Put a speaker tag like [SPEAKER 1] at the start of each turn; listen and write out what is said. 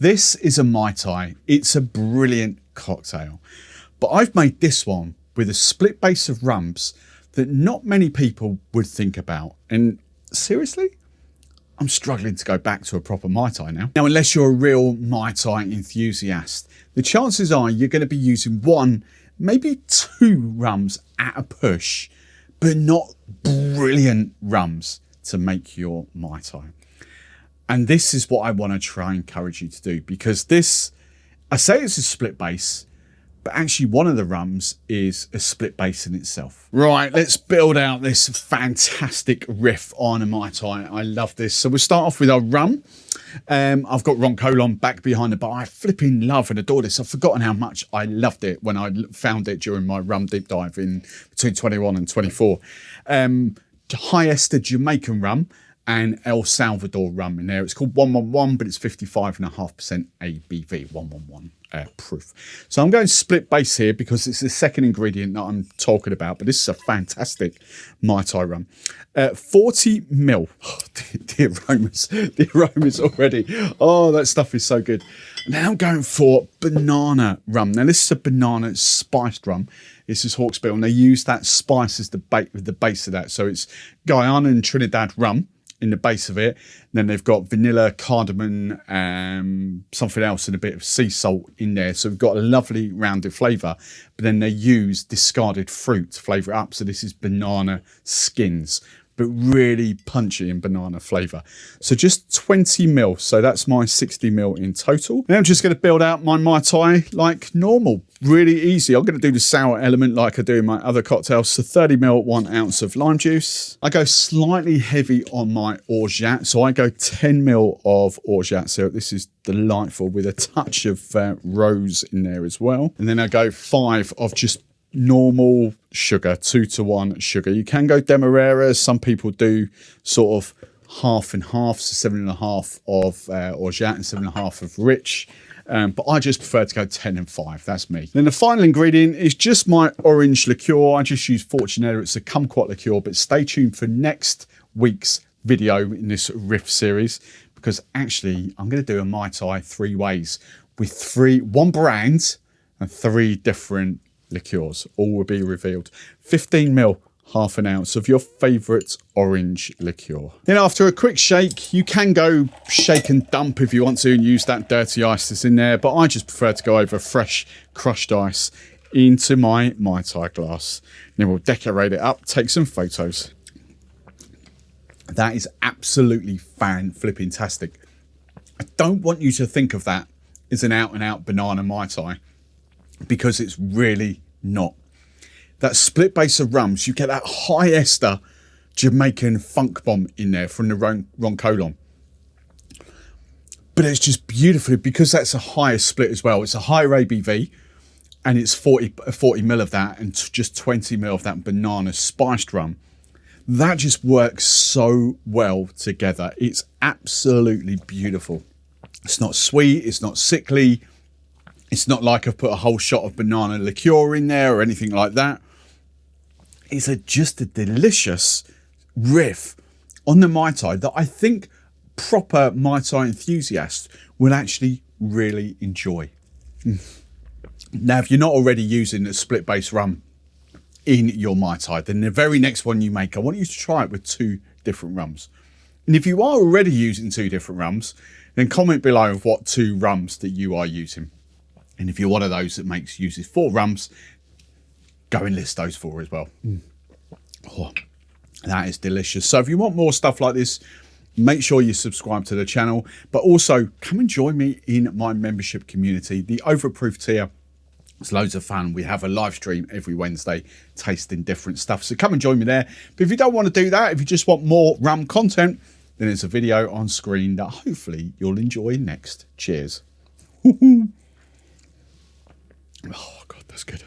[SPEAKER 1] This is a Mai Tai. It's a brilliant cocktail, but I've made this one with a split base of rums that not many people would think about. And seriously, I'm struggling to go back to a proper Mai Tai now. Now, unless you're a real Mai Tai enthusiast, the chances are you're going to be using one, maybe two rums at a push, but not brilliant rums to make your Mai Tai. And this is what I want to try and encourage you to do, because this, I say it's a split base, but actually one of the rums is a split base in itself. Right, let's build out this fantastic riff on a Mai Tai. I love this. So we'll start off with our rum. I've got Rum Colon back behind the bar. I flipping love and adore this. I've forgotten how much I loved it when I found it during my rum deep dive in between 21 and 24. High ester Jamaican rum and El Salvador rum in there. It's called 111, but it's 55.5% ABV, 111 proof. So I'm going split base here because it's the second ingredient that I'm talking about, but this is a fantastic Mai Tai rum. 40 mil. Oh, the aromas already. Oh, that stuff is so good. Now I'm going for banana rum. Now this is a banana spiced rum. This is Hawksbill, and they use that spice as the base of that. So it's Guyana and Trinidad rum in the base of it. And then they've got vanilla, cardamom, something else, and a bit of sea salt in there. So we've got a lovely rounded flavour. But then they use discarded fruit to flavour it up. So this is banana skins, but really punchy in banana flavour. So just 20 mil. So that's my 60 mil in total. Now I'm just going to build out my Mai Tai like normal. Really easy. I'm going to do the sour element like I do in my other cocktails. So 30 mil, 1 ounce of lime juice. I go slightly heavy on my orgeat. So I go 10 mil of orgeat syrup. This is delightful with a touch of rose in there as well. And then I go 5 of just normal sugar, 2-to-1 sugar. You can go demerara. Some people do sort of half and half, so 7.5 of orgeat and 7.5 of rich. But I just prefer to go 10 and 5. That's me. Then the final ingredient is just my orange liqueur. I just use Fortunella. It's a kumquat liqueur, but stay tuned for next week's video in this riff series, because actually I'm going to do a Mai Tai 3 ways with one brand and 3 different liqueurs. All will be revealed. 15 mil, half an ounce of your favourite orange liqueur. Then after a quick shake, you can go shake and dump if you want to and use that dirty ice that's in there, but I just prefer to go over fresh crushed ice into my Mai Tai glass. Then we'll decorate it up, take some photos. That is absolutely fan-flipping-tastic. I don't want you to think of that as an out-and-out banana Mai Tai, because it's really not. That split base of rums, you get that high ester Jamaican funk bomb in there from the Rum Colon. But it's just beautifully, because that's a higher split as well. It's a higher ABV, and it's 40 mil of that and just 20 mil of that banana spiced rum. That just works so well together. It's absolutely beautiful. It's not sweet, it's not sickly. It's not like I've put a whole shot of banana liqueur in there or anything like that. It's just a delicious riff on the Mai Tai that I think proper Mai Tai enthusiasts will actually really enjoy. Now, if you're not already using a split base rum in your Mai Tai, then the very next one you make, I want you to try it with 2 different rums. And if you are already using 2 different rums, then comment below what 2 rums that you are using. And if you're one of those that uses 4 rums, go and list those 4 as well. Oh, that is delicious. So if you want more stuff like this, make sure you subscribe to the channel, but also come and join me in my membership community, the Overproof tier. It's loads of fun. We have a live stream every Wednesday tasting different stuff. So come and join me there. But if you don't want to do that, if you just want more rum content, then there's a video on screen that hopefully you'll enjoy next. Cheers. Oh, God, that's good.